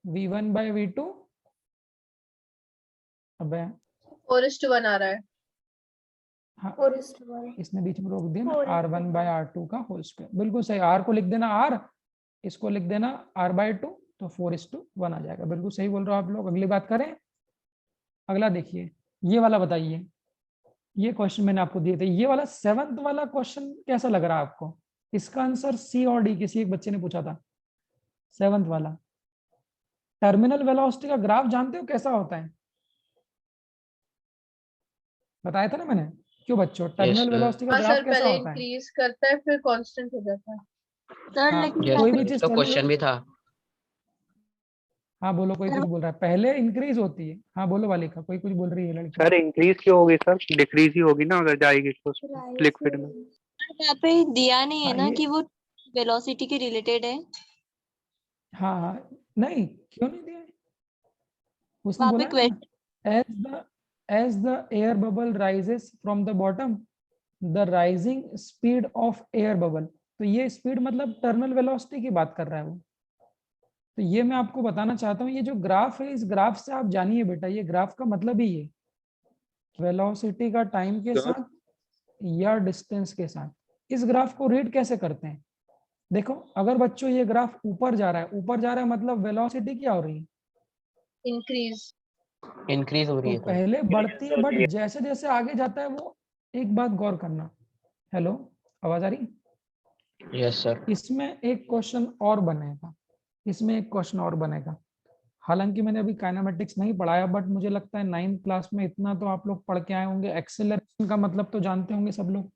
v1 by v2, अबे 4:1 आ रहा है। हाँ 4:1 इसने बीच में रोक दिया ना, 4:1 r1 by r2 का होल स्क्वायर, बिल्कुल सही। r को लिख देना r, इसको लिख देना r/2, तो 4:1 आ जाएगा। बिल्कुल सही बोल रहे हो आप लोग। अगली बात करें, अगला देखिए, ये वाला बताइए। ये क्वेश्चन मैंने आपको दिए थे, ये वाला 7th वाला क्वेश्चन कैसा लग रहा है आपको? इसका आंसर सी और डी, किसी एक बच्चे ने पूछा था 7th वाला। टर्मिनल वेलोसिटी का ग्राफ जानते हो कैसा होता है? बताया था ना मैंने। क्यों बच्चों, टर्मिनल वेलोसिटी का हाँ ग्राफ सर, कैसा पहले होता है? इंक्रीज करता है फिर कांस्टेंट हो जाता है। सर हाँ, लेकिन कोई भी चीज तो चलो, क्वेश्चन भी था। हाँ बोलो, कोई कुछ बोल रहा है। पहले इंक्रीज होती है, हाँ बोलो वालिका, कोई कुछ बोल रही है लड़की। सर इंक्रीज क्यों होगी सर? डिक्रीज ही होगी ना अगर जाएगी तो लिक्विड में। यहाँ पे दिया नहीं है हाँ, ना ये- कि वो वेलोसिटी के रिलेटेड है। हाँ हाँ, नहीं क्यों नहीं दिया है? उसने वहाँ बोला पे है ना, as the air bubble rises from the bottom, the rising speed of air bubble, तो ये स्पीड मतलब टर्मिनल वेलोसिटी की बात कर रहा है वो। तो ये मैं आपको बताना चाहता हूँ, ये जो ग्राफ है, इस ग्राफ से आप जानिए बेटा, ये ग्राफ का मतलब ही है वेलोसिटी का टाइम के साथ या डिस्टेंस के साथ। इस ग्राफ को रीड कैसे करते हैं? देखो, अगर बच्चों ये ग्राफ ऊपर जा रहा है, ऊपर जा रहा है मतलब वेलोसिटी क्या हो रही है? इंक्रीज हो रही तो है। पहले बढ़ती है, बट जैसे जैसे आगे जाता है वो, एक बात गौर करना। हेलो, आवाज आ रही? Yes sir. इसमें एक क्वेश्चन और बनेगा, इसमें एक क्वेश्चन और बनेगा। हालांकि मैंने अभी काइनेमेटिक्स नहीं पढ़ाया, बट मुझे लगता है 9th क्लास में इतना तो आप लोग पढ़ के आए होंगे। एक्सेलरेशन का मतलब तो जानते होंगे सब लोग।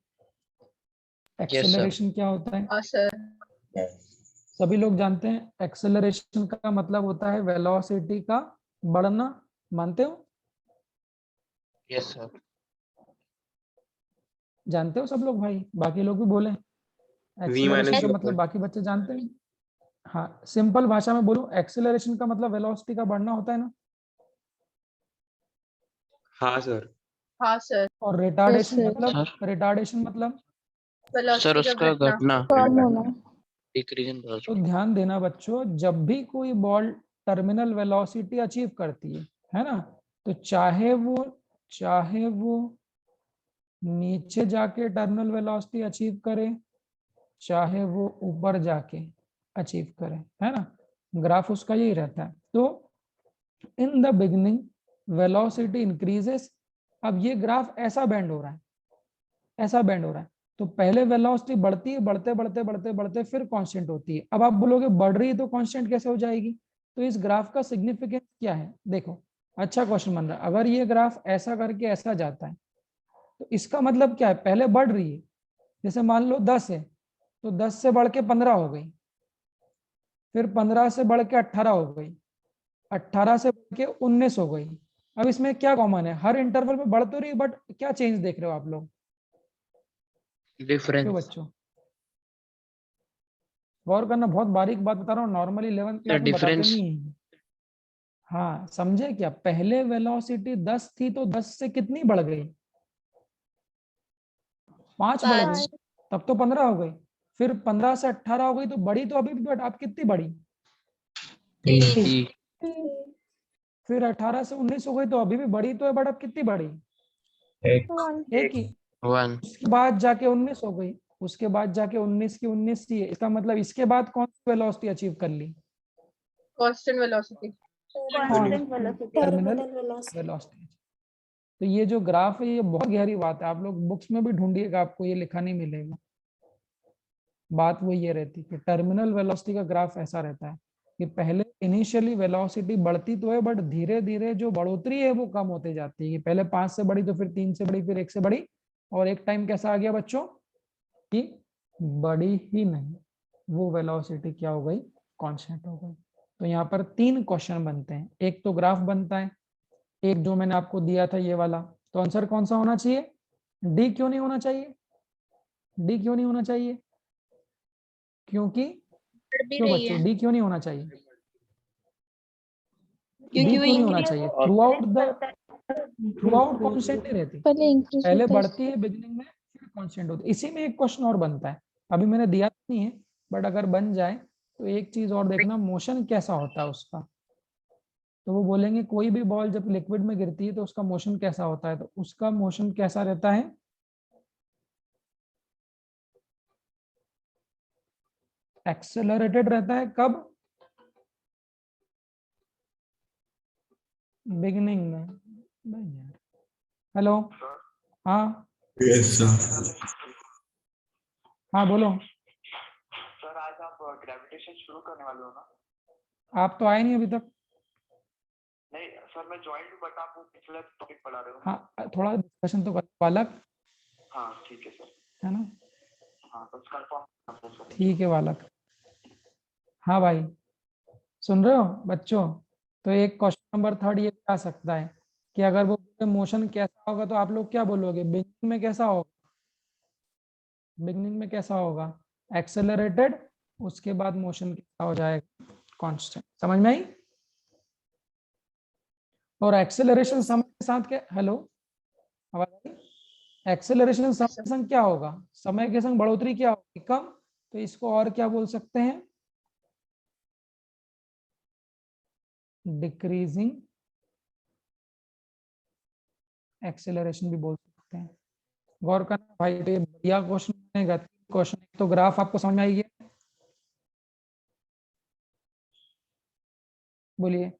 एक्सेलरेशन क्या होता है? हाँ सर। सभी लोग जानते हैं। एक्सेलरेशन का मतलब होता है वेलोसिटी का बढ़ना। मानते हो? Yes sir. जानते हो सब लोग भाई? बाकी लोग भी बोले v एक्सेलरेशन माइनस का मतलब, बाकी बच्चे जानते हैं? हाँ, सिंपल भाषा में बोलूं, एक्सेलरेशन का मतलब वेलोसिटी का बढ़ना होता है ना। हाँ सर। हाँ सर। और रिटार्डेशन sir. मतलब, सर। रिटार्डेशन मतलब, सर वेलोसिटी उसका का घटना। घटना कम होना। डिक्रीजन तो ध्यान देना बच्चों, जब भी कोई बॉल टर्मिनल वेलोसिटी अचीव करती है ना, तो चाहे वो नीचे जाके टर्मिनल वेलोसिटी अचीव करे, चाहे वो ऊपर जाके अचीव करे, है ना, ग्राफ उसका यही रहता है। तो in the beginning velocity increases. अब ये ग्राफ ऐसा बेंड हो रहा है, ऐसा बेंड हो रहा है, तो पहले वेलोसिटी बढ़ती है, बढ़ते बढ़ते बढ़ते बढ़ते फिर कांस्टेंट होती है। अब आप बोलोगे बढ़ रही है तो कांस्टेंट कैसे हो जाएगी? तो इस ग्राफ का सिग्निफिकेंस क्या है? देखो, अच्छा क्वेश्चन बन रहा है। अगर ये ग्राफ ऐसा करके ऐसा जाता है, तो इसका मतलब क्या है? पहले बढ़ रही है, जैसे मान लो 10 है, तो 10 से बढ़ के 15 हो गई, फिर 15 से बढ़ के 18 हो गई, 18 से बढ़ के 19 हो गई। अब इसमें क्या कॉमन है? हर इंटरवल में बढ़ तो रही, बट क्या चेंज देख रहे हो आप लोग? क्यों डिफरेंस। बच्चों, गौर करना, बहुत बारीक बात बता रहा हूँ, नॉर्मली 11th क्लास में बताते डिफरेंस। नहीं है। हाँ समझे क्या? पहले वेलोसिटी 10 थी, तो 10 से कितनी बढ़ गई? 5 बढ़ गई, तब तो 15 हो गई। फिर 15 से 18 हो गई, तो बढ़ी तो अभी भी, बट आप कितनी बढ़ी? फिर 18 से 19 हो गई, तो अभी भी बढ़ी तो है, बट अब कितनी बढ़ी? एक ही। 1। उसके बाद जाके 19 हो गई, उसके बाद जाके 19 की 19 थी। इसका मतलब इसके बाद कौन सी वेलोसिटी अचीव कर ली? Constant velocity. Terminal velocity. तो ये जो ग्राफ है, ये बहुत गहरी बात है। आप लोग बुक्स में भी ढूंढिएगा, आपको ये लिखा नहीं मिलेगा। बात वो ये रहती है कि टर्मिनल वेलोसिटी का ग्राफ ऐसा रहता है कि पहले इनिशियली वेलोसिटी बढ़ती तो है, बट धीरे धीरे जो बढ़ोतरी है वो कम होती जाती है। कि पहले 5 से बढ़ी, तो फिर 3 से बढ़ी, फिर 1 से बढ़ी, और एक टाइम कैसा आ गया बच्चों कि बढ़ी ही नहीं, वो वेलोसिटी क्या हो गई? कांस्टेंट हो गई। तो यहाँ पर 3 क्वेश्चन बनते हैं। एक तो ग्राफ बनता है, एक जो मैंने आपको दिया था ये वाला। तो आंसर कौन सा होना चाहिए? डी क्यों नहीं होना चाहिए? डी क्यों नहीं होना चाहिए? क्योंकि क्यों बच्चों डी क्यों नहीं होना चाहिए? डी क्योंकि वो क्यों नहीं होना इंक्रीज चाहिए? थ्रू आउट कांस्टेंट नहीं रहती, पहले बढ़ती है बिगिनिंग में, फिर कांस्टेंट होती है। इसी में एक क्वेश्चन और बनता है, अभी मैंने दिया नहीं है, बट अगर बन जाए तो एक चीज और देखना, मोशन कैसा होता है उसका। तो वो बोलेंगे कोई भी बॉल जब लिक्विड में गिरती है तो उसका मोशन कैसा होता है, तो उसका मोशन कैसा रहता है, एक्सेलरेटेड रहता है। कब? बिगिनिंग में। नहीं यार, हेलो, हाँ यस सर। हाँ बोलो। सर आज आप ग्रेविटेशन शुरू करने वाले हो ना? आप तो आए नहीं अभी तक। नहीं सर, मैं ज्वाइन हूँ, बट आप वो पिछला टॉपिक पढ़ा रहे हो। हाँ थोड़ा डिस्कशन तो कर बालक, हाँ ठीक है सर। है ना? हाँ बस कंफर्म। ठीक है बालक। हाँ भाई, सुन रहे हो बच्चों? तो एक क्वेश्चन नंबर 3 ये आ सकता है कि अगर वो मोशन कैसा होगा तो आप लोग क्या बोलोगे, बिगिनिंग में कैसा होगा, बिगिनिंग में कैसा होगा, एक्सेलरेटेड, उसके बाद मोशन कैसा हो जाएगा, कांस्टेंट। समझ में आई? और एक्सेलरेशन समय के साथ क्या, हेलो आवाज आई? एक्सेलरेशन समय के संग क्या होगा, समय के संग बढ़ोतरी क्या होगी, कम। तो इसको और क्या बोल सकते हैं, डिक्रीजिंग एक्सेलरेशन भी बोल सकते हैं। गौर करना भाई, तो ये बढ़िया क्वेश्चन है। क्वेश्चन तो ग्राफ आपको समझ में आई गया, बोलिए।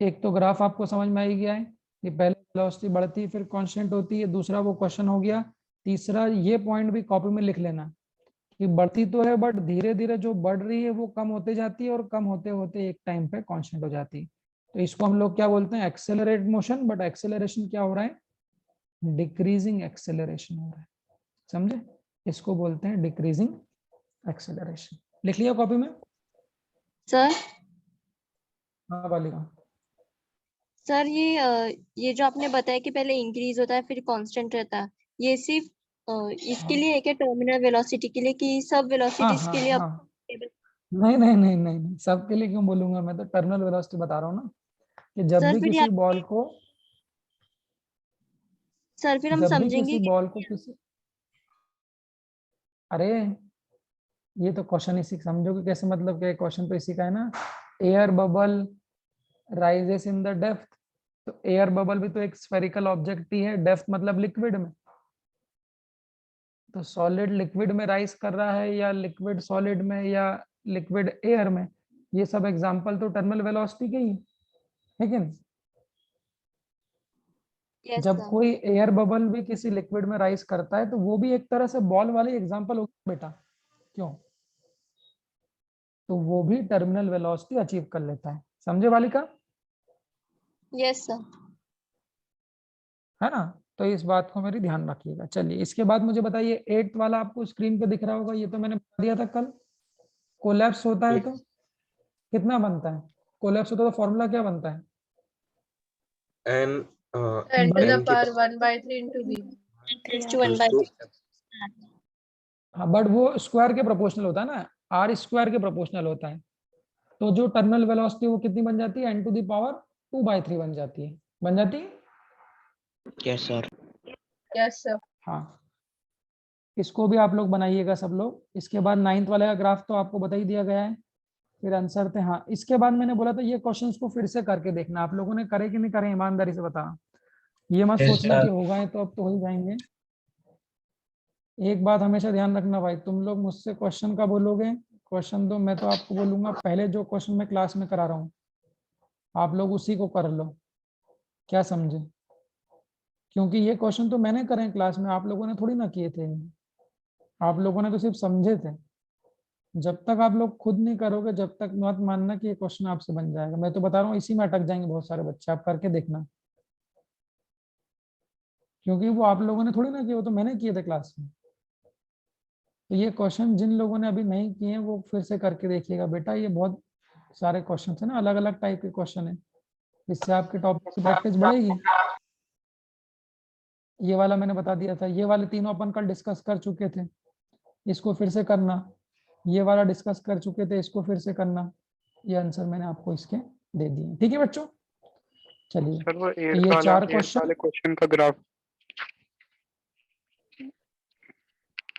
एक तो ग्राफ आपको समझ में आई गया है कि पहले वेलोसिटी बढ़ती है फिर कांस्टेंट होती है, दूसरा वो क्वेश्चन हो गया। तीसरा ये पॉइंट भी कॉपी में लिख लेना कि बढ़ती तो है बट धीरे धीरे जो बढ़ रही है वो कम होते जाती है और कम होते होते एक टाइम पे कांस्टेंट हो जाती है। तो इसको हम लोग क्या बोलते हैं, एक्सेलरेट मोशन। बट एक्सेलरेशन क्या हो रहा है, डिक्रीजिंग एक्सेलरेशन हो रहा है। समझे? इसको बोलते हैं डिक्रीजिंग एक्सेलरेशन। लिख लिया कॉपी में? सर हाँ बालिका। सर ये जो आपने बताया कि पहले इंक्रीज होता है फिर कांस्टेंट रहता है, ये सिर्फ इसके लिए है क्या, टर्मिनल वेलोसिटी के लिए, कि सब हाँ वेलोसिटीज हाँ के लिए हाँ, नहीं नहीं नहीं नहीं नहीं, सबके लिए क्यों बोलूंगा, मैं तो टर्मिनल वेलोसिटी बता रहा हूँ ना, कि जब सर भी फिर किसी बॉल को, सर फिर हम जब भी समझेंगे किसी कि बॉल को किसी, अरे ये तो क्वेश्चन इसी समझोगे कैसे, मतलब कि क्वेश्चन तो इसी का है ना, air bubble rises in the depth. तो एयर बबल भी तो एक स्फेरिकल ऑब्जेक्ट ही है, डेप्थ मतलब लिक्विड में। तो सॉलिड लिक्विड में राइज कर रहा है या लिक्विड सॉलिड में या लिक्विड एयर में, ये सब एग्जांपल तो टर्मिनल वेलोसिटी के ही है कि नहीं? यस जब सर। कोई एयर बबल भी किसी लिक्विड में राइज करता है तो वो भी एक तरह से बॉल वाली एग्जांपल होगी बेटा, क्यों? तो वो भी टर्मिनल वेलोसिटी अचीव कर लेता है। समझे बालिका? Yes sir. है ना? तो इस बात को मेरी ध्यान रखिएगा। चलिए इसके बाद मुझे बताइए, 8th वाला आपको स्क्रीन पे दिख रहा होगा, ये तो मैंने बता दिया था कल। कोलैप्स होता है तो कितना बनता है, कोलैप्स होता है तो फॉर्मूला क्या बनता है, एन 10 to the एन के power 1/3 into v. Raised to 1/3। हाँ बट वो स्क्वायर के प्रोपोर्शनल होता है ना, आर स्क्वायर के प्रोपोर्शनल होता है। तो जो टर्मिनल वेलोसिटी वो कितनी बन जाती है, n⁻²/3 बन जाती है, बन जाती है। Yes, sir. Yes sir. हाँ, इसको भी आप लोग बनाइएगा सब लोग। इसके बाद 9th वाले का ग्राफ तो आपको बता ही दिया गया है, फिर आंसर थे। हाँ इसके बाद मैंने बोला था ये क्वेश्चंस को फिर से करके देखना, आप लोगों ने करे कि नहीं करे, ईमानदारी से बताना। ये मत Yes, सोचना sir. कि होगा है तो अब तो हो ही जाएंगे। एक बात हमेशा ध्यान रखना भाई, तुम लोग मुझसे क्वेश्चन का बोलोगे, क्वेश्चन तो मैं तो आपको बोलूंगा पहले जो क्वेश्चन मैं क्लास में करा रहा हूँ आप लोग उसी को कर लो, क्या समझे? क्योंकि ये क्वेश्चन तो मैंने करे हैं क्लास में, आप लोगों ने थोड़ी ना किए थे, आप लोगों ने तो सिर्फ समझे थे। जब तक आप लोग खुद नहीं करोगे जब तक मत मानना कि ये क्वेश्चन आपसे बन जाएगा। मैं तो बता रहा हूँ इसी में अटक जाएंगे बहुत सारे बच्चे, आप करके देखना। क्योंकि वो आप लोगों ने थोड़ी ना किए, वो तो मैंने किए थे क्लास में। तो ये क्वेश्चन जिन लोगों ने अभी नहीं किए हैं वो फिर से करके देखिएगा बेटा, ये बहुत सारे क्वेश्चन है ना, अलग अलग टाइप के क्वेश्चन है, इससे आपके टॉपिक की प्रैक्टिस बढ़ेगी। ये वाला मैंने बता दिया था, ये वाले तीनों अपन कल डिस्कस कर चुके थे, इसको फिर से करना। ये वाला डिस्कस कर चुके थे, इसको फिर से करना। ये आंसर मैंने आपको इसके दे दिए, ठीक है बच्चों? चलिए सर वो तो 8th ये वाला 4 8th क्वेश्चन, वाले क्वेश्चन का ग्राफ।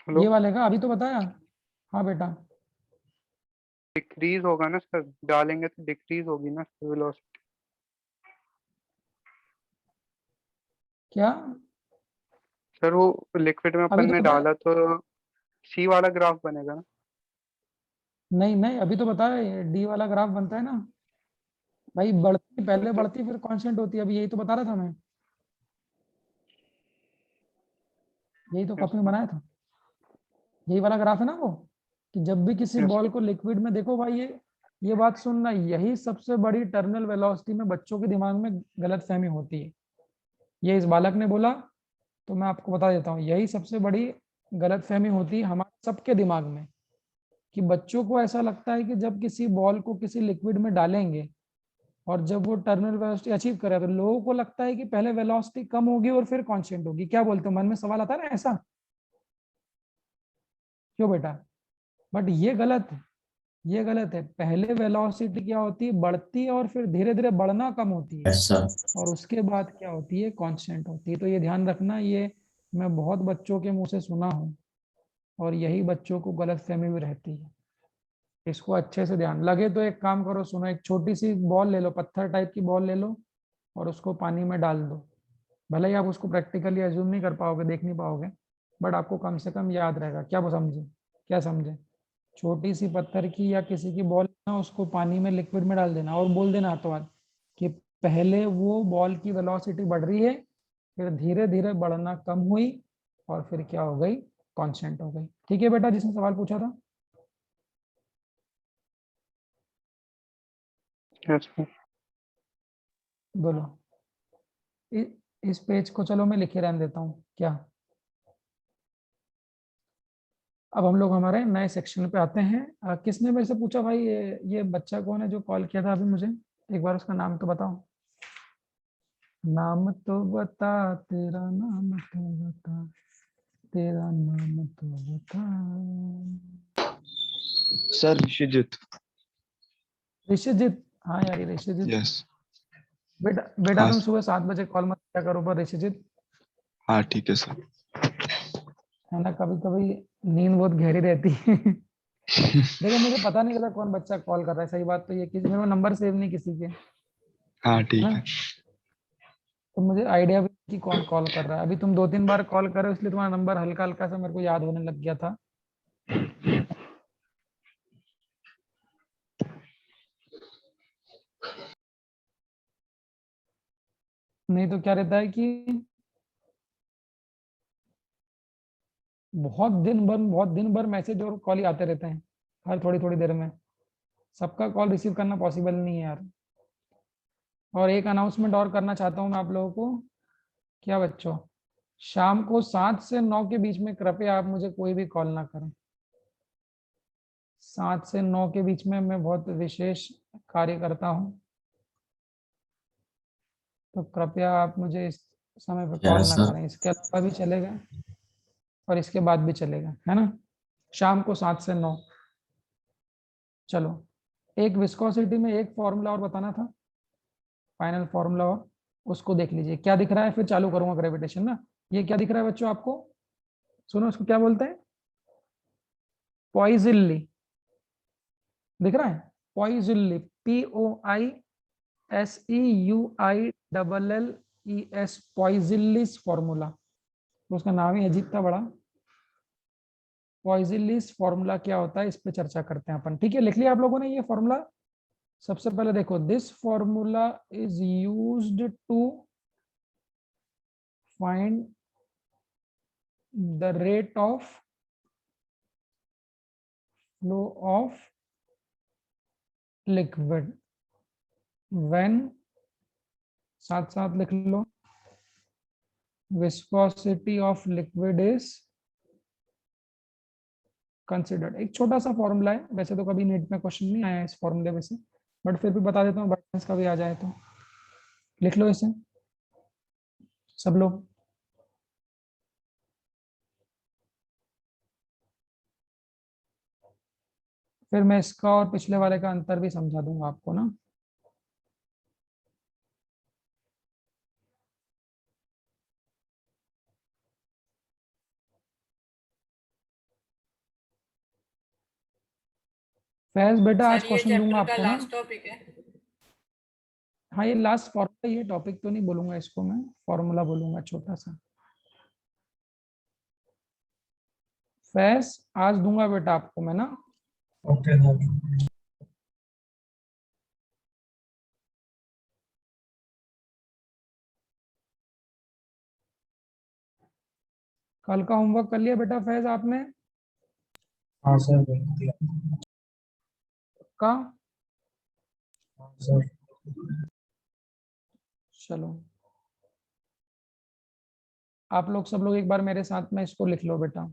हेलो, ये वाले का अभी तो बताया। हाँ बेटा, डिक्रीज होगा ना सर, डालेंगे तो डिक्रीज होगी ना वेलोसिटी। क्या? सर वो लिक्विड में अभी अपन तो ने बताया, डाला तो सी वाला ग्राफ बनेगा ना? नहीं नहीं अभी तो बताया, डी वाला ग्राफ बनता है ना भाई, बढ़ती पहले बढ़ती फिर कांस्टेंट होती है, अभी यही तो बता रहा था मैं, यही तो कॉपी में बनाया था, यही वाला ग्राफ है ना वो, कि जब भी किसी यस बॉल को लिक्विड में देखो भाई, ये बात सुनना, यही सबसे बड़ी टर्मिनल वेलोसिटी में बच्चों के दिमाग में गलत फहमी होती है। ये इस बालक ने बोला, तो मैं आपको बता देता हूँ, यही सबसे बड़ी गलत फहमी होती है हमारे सबके दिमाग में, कि बच्चों को ऐसा लगता है कि जब किसी बॉल को किसी लिक्विड में डालेंगे और जब वो टर्मिनल वेलोसिटी अचीव करे, तो लोगों को लगता है कि पहले वेलोसिटी कम होगी और फिर कांस्टेंट होगी। क्या बोलते हो, मन में सवाल आता है ना ऐसा, क्यों बेटा? बट ये गलत है, ये गलत है। पहले वेलोसिटी क्या होती है, बढ़ती है और फिर धीरे धीरे बढ़ना कम होती है, Yes, sir. और उसके बाद क्या होती है, कांस्टेंट होती है। तो ये ध्यान रखना, ये मैं बहुत बच्चों के मुंह से सुना हूँ, और यही बच्चों को गलत फहमी भी रहती है। इसको अच्छे से ध्यान लगे तो एक काम करो, सुनो, एक छोटी सी बॉल ले लो, पत्थर टाइप की बॉल ले लो, और उसको पानी में डाल दो। भले ही आप उसको प्रैक्टिकली एज्यूम नहीं कर पाओगे, देख नहीं पाओगे, बट आपको कम से कम याद रहेगा। क्या वो समझे, क्या समझे? छोटी सी पत्थर की या किसी की बॉल ना, उसको पानी में लिक्विड में डाल देना और बोल देना हाथों हाथ कि पहले वो बॉल की वेलोसिटी बढ़ रही है, फिर धीरे धीरे बढ़ना कम हुई, और फिर क्या हो गई, कांस्टेंट हो गई। ठीक है बेटा, जिसने सवाल पूछा था? Yes sir. बोलो। इस पेज को चलो मैं लिखे रहने देता हूँ क्या। अब हम लोग हमारे नए सेक्शन पे आते हैं। किसने मेरे से पूछा भाई, ये बच्चा कौन है जो कॉल किया था अभी मुझे, एक बार उसका नाम तो बताओ, नाम तो बता, तेरा नाम तो बता, तेरा नाम तो बता। Sir, Shijit. ऋषिजीत, हाँ यार, ये ऋषिजीत। Yes. बेटा बेटा हाँ तुम सुबह 7 बजे कॉल मत किया करो पर ऋषिजीत, हाँ ठीक है सर। है ना, कभी कभी नींद बहुत गहरी रहती है। देखो मुझे पता नहीं चला कौन बच्चा कॉल कर रहा है, सही बात तो ये, किसी मेरे नंबर सेव नहीं किसी के, है हाँ ठीक ना, है। तो मुझे आइडिया भी नहीं कि कौन कॉल कर रहा है। अभी तुम 2-3 बार कॉल कर रहे हो, इसलिए तुम्हारा नंबर हल्का हल्का सा मेरे को याद होने लग गया था। नहीं तो क्या रहता है कि बहुत दिन भर मैसेज और कॉल ही आते रहते हैं, हर थोड़ी थोड़ी देर में। सबका कॉल रिसीव करना पॉसिबल नहीं है यार। और एक अनाउंसमेंट और करना चाहता हूँ मैं आप लोगों को। क्या बच्चों, शाम को 7 से 9 के बीच में कृपया आप मुझे कोई भी कॉल ना करें। 7 से 9 के बीच में मैं बहुत विशेष कार्य करता हूँ, तो कृपया आप मुझे इस समय पे कॉल Yes, ना sir. करें। इसके अलावा भी चलेगा और इसके बाद भी चलेगा, है ना। शाम को 7 से 9। चलो, एक विस्कोसिटी में एक फॉर्मूला और बताना था, फाइनल फॉर्मूला, और उसको देख लीजिए क्या दिख रहा है, फिर चालू करूंगा ग्रेविटेशन ना। ये क्या दिख रहा है बच्चों आपको, सुनो, इसको क्या बोलते हैं, पॉइजनली, दिख रहा है, पॉइजनली, POISEUILLES, पॉइजनलिस फॉर्मूला, तो उसका नाम ही अजीब था बड़ा। पॉइजनलिस फॉर्मूला क्या होता है, इस पे चर्चा करते हैं अपन। ठीक है, लिख लिया आप लोगों ने ये फॉर्मूला। सबसे पहले देखो, this formula is used to find the rate of flow of liquid when, साथ साथ लिख लो, viscosity of liquid is considered. एक छोटा सा फॉर्मूला है, वैसे तो कभी नीट में क्वेश्चन नहीं आया इस फॉर्मूले में से, बट फिर भी बता देता हूँ, बाई चांस कभी आ जाए तो। लिख लो इसे सब लोग। फिर मैं इसका और पिछले वाले का अंतर भी समझा दूंगा आपको ना। फैज बेटा आज सर ये क्वेश्चन दूंगा चैप्टर का आपको ना। लास्ट टॉपिक है। हाँ ये लास्ट फॉर्मूला, ये टॉपिक तो नहीं बोलूंगा, इसको मैं फॉर्मूला बोलूंगा छोटा सा। फैस आज दूंगा बेटा आपको मैं ना। Okay sir. कल का होमवर्क कर लिया बेटा फैज आपने? हाँ सर, बिल्कुल दिया। का हाँ सर। चलो आप लोग सब लोग एक बार मेरे साथ में इसको लिख लो बेटा।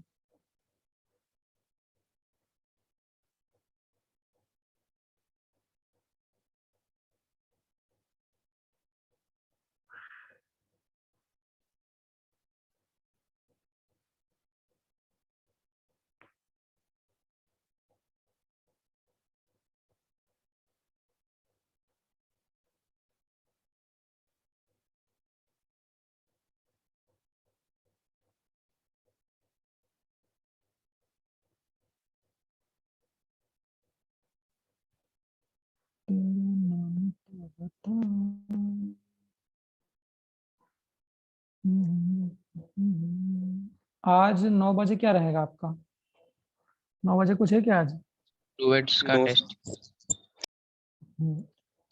आज 9 बजे क्या रहेगा आपका? 9 बजे कुछ है क्या आज? फ्लूइड्स का टेस्ट।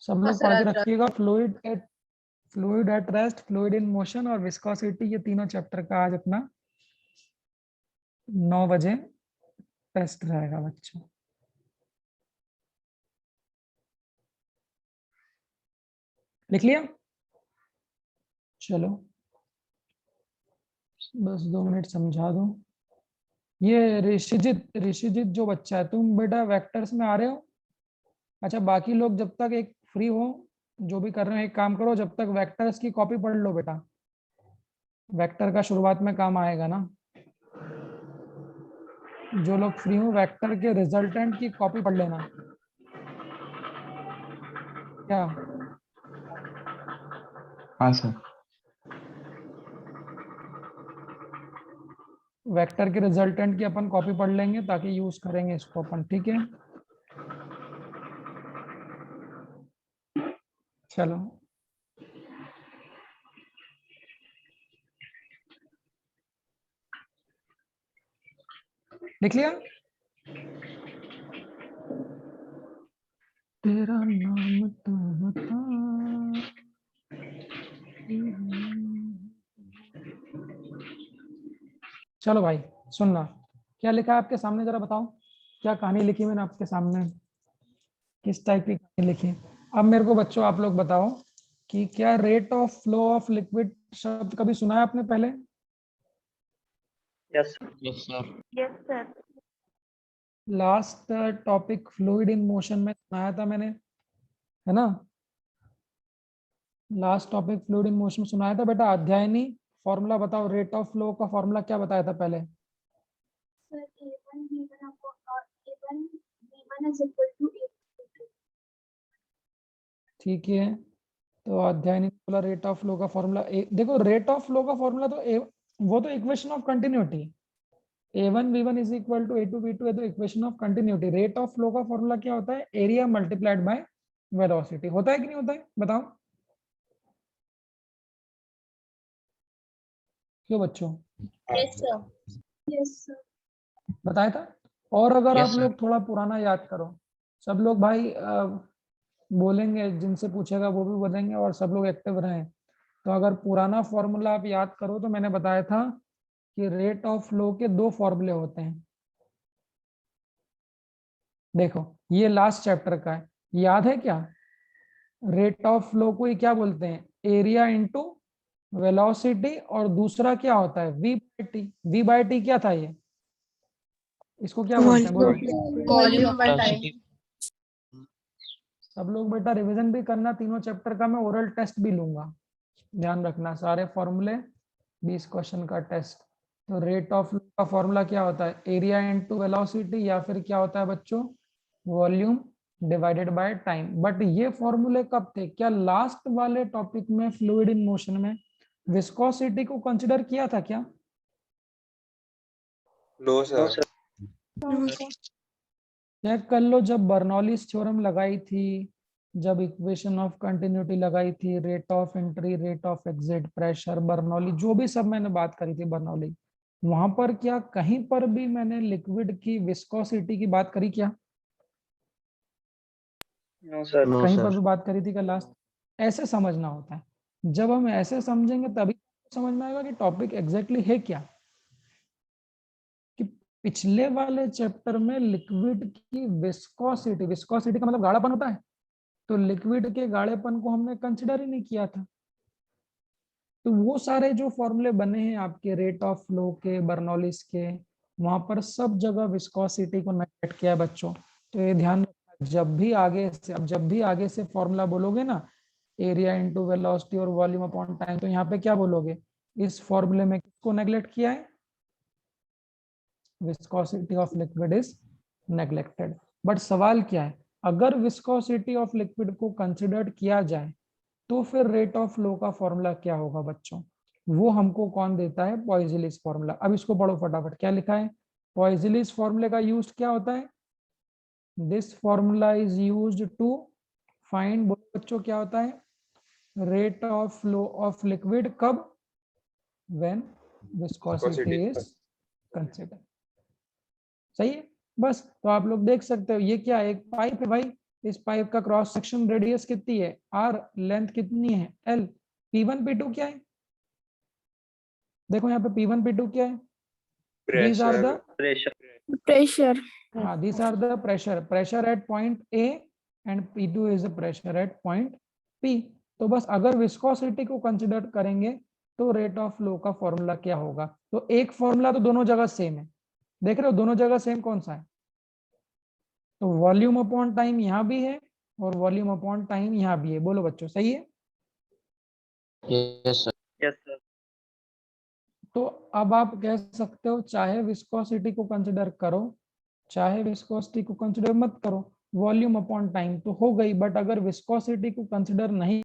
सब हाँ लोग सर, पढ़ के आज रखिएगा। Fluid at rest, fluid in motion और विस्कोसिटी, ये तीनों चैप्टर का आज अपना 9 बजे टेस्ट रहेगा बच्चों। लिख लिया? चलो बस 2 मिनट समझा दो। ये ऋषिजित जो बच्चा है, तुम बेटा वेक्टर्स में आ रहे हो? अच्छा बाकी लोग जब तक एक फ्री हो, जो भी कर रहे हो एक काम करो, जब तक वेक्टर्स की कॉपी पढ़ लो बेटा। वेक्टर का शुरुआत में काम आएगा ना। जो लोग फ्री हो वेक्टर के रिजल्टेंट की कॉपी पढ़ लेना। क्या हाँ सर। वेक्टर के रिजल्टेंट की अपन कॉपी पढ़ लेंगे ताकि यूज करेंगे इसको अपन, ठीक है? चलो लिख लिया? तेरा नाम तो बता। चलो भाई सुनना, क्या लिखा है आपके सामने, जरा बताओ क्या कहानी लिखी मैंने आपके सामने, किस टाइप की कहानी लिखी? अब मेरे को बच्चों आप लोग बताओ कि क्या rate of flow of liquid शब्द कभी सुना है आपने पहले? Yes sir. Yes sir. Last topic fluid in motion में सुनाया था मैंने, है ना? Last topic fluid in motion में सुनाया था बेटा। अध्यायनी फॉर्मूला बताओ, रेट ऑफ फ्लो का फॉर्मूला क्या बताया था पहले? ठीक है, तो अध्यायनी बोला रेट ऑफ फ्लो का फॉर्मूला। देखो रेट ऑफ फ्लो का फॉर्मूला तो वो तो equation of continuity, a1 v1 is equal to a2 v2 है, तो equation of continuity. Rate of flow का फॉर्मूला क्या होता है? Area multiplied by velocity. होता है कि नहीं होता है बताओ? क्यों बच्चों? Yes sir. Yes sir. बताया था। और अगर Yes, आप sir. लोग थोड़ा पुराना याद करो, सब लोग भाई बोलेंगे, जिनसे पूछेगा वो भी बोलेंगे, और सब लोग एक्टिव रहें। तो अगर पुराना फॉर्मूला आप याद करो तो मैंने बताया था कि रेट ऑफ फ्लो के 2 फॉर्मूले होते हैं। देखो ये लास्ट चैप्टर का है, याद है क्या? रेट ऑफ फ्लो को ही क्या बोलते हैं? एरिया इंटू वेलोसिटी, और दूसरा क्या होता है? V by T. V by T क्या था ये? इसको क्या बोलते हैं बोलो? Volume by time. सब लोग बेटा रिवीजन भी करना, तीनों चैप्टर का मैं ओरल टेस्ट भी लूंगा, ध्यान रखना। सारे फॉर्मूले 20 क्वेश्चन का टेस्ट। तो रेट ऑफ फ्लो का फॉर्मूला क्या होता है? एरिया इनटू वेलोसिटी, या फिर क्या होता है बच्चों? Volume divided by time. But ये फॉर्मूले कब थे? क्या लास्ट वाले टॉपिक में फ्लूइड इन मोशन में विस्कोसिटी को कंसीडर किया था क्या? No sir. चेक कर लो, जब बर्नौलीज थ्योरम लगाई थी जब इक्वेशन ऑफ कंटिन्यूटी लगाई थी, rate of entry, rate of exit, pressure, Bernoulli, जो भी सब मैंने बात करी थी बर्नौली, वहां पर क्या कहीं पर भी मैंने लिक्विड की विस्कोसिटी की बात करी क्या? No sir. कहीं पर भी बात करी थी क्या लास्ट? ऐसे समझना होता है, जब हम ऐसे समझेंगे तभी समझ में आएगा कि टॉपिक एग्जैक्टली है क्या। कि पिछले वाले चैप्टर में लिक्विड की विस्कोसिटी, विस्कोसिटी का मतलब गाढ़ापन होता है, तो लिक्विड के गाढ़ेपन को हमने कंसिडर ही नहीं किया था। तो वो सारे जो फॉर्मूले बने हैं आपके रेट ऑफ फ्लो के, बर्नौलिस के, वहां पर सब जगह विस्कोसिटी को नेगलेक्ट किया है बच्चों। तो ये ध्यान रखना, जब भी आगे से फॉर्मूला बोलोगे ना, एरिया इनटू वेलोसिटी और वॉल्यूम अपॉन टाइम, तो यहाँ पे क्या बोलोगे? इस फॉर्मूले में किसको नेगलेक्ट किया है? Viscosity of liquid is neglected. But सवाल क्या है, अगर विस्कोसिटी ऑफ लिक्विड को कंसिडर्ड किया जाए तो फिर रेट ऑफ फ्लो का फॉर्मूला क्या होगा बच्चों? वो हमको कौन देता है? पॉइजलिस फॉर्मूला। अब इसको पढ़ो फटाफट, क्या लिखा है? पॉइजलिस फॉर्मूले का यूज क्या होता है? This formula is used to find, बोलो बच्चों क्या होता है? Rate of flow of liquid कब? When viscosity is considered. सही है। बस तो आप लोग देख सकते हो, ये क्या है? एक पाइप है भाई, इस पाइप का क्रॉस सेक्शन रेडियस कितनी है? r, लेंथ कितनी है? l, p1 p2 क्या है? देखो यहाँ पे p1 p2 क्या है? These are the pressure. these are the pressure at point A and p2 is the pressure at point P। तो बस अगर विस्कोसिटी को कंसिडर करेंगे तो रेट ऑफ फ्लो का फॉर्मूला क्या होगा? तो एक फॉर्मूला तो दोनों जगह सेम है, देख रहे हो दोनों जगह सेम कौन सा है? तो वॉल्यूम अपॉन टाइम यहाँ भी है और वॉल्यूम अपॉन टाइम यहाँ भी है। बोलो बच्चों, सही है? Yes, sir. Yes sir. तो अब आप कह सकते हो चाहे विस्कोसिटी को कंसिडर करो, चाहे विस्कोसिटी को कंसिडर मत करो, वॉल्यूम अपॉन टाइम तो हो गई। बट अगर विस्कोसिटी को कंसिडर नहीं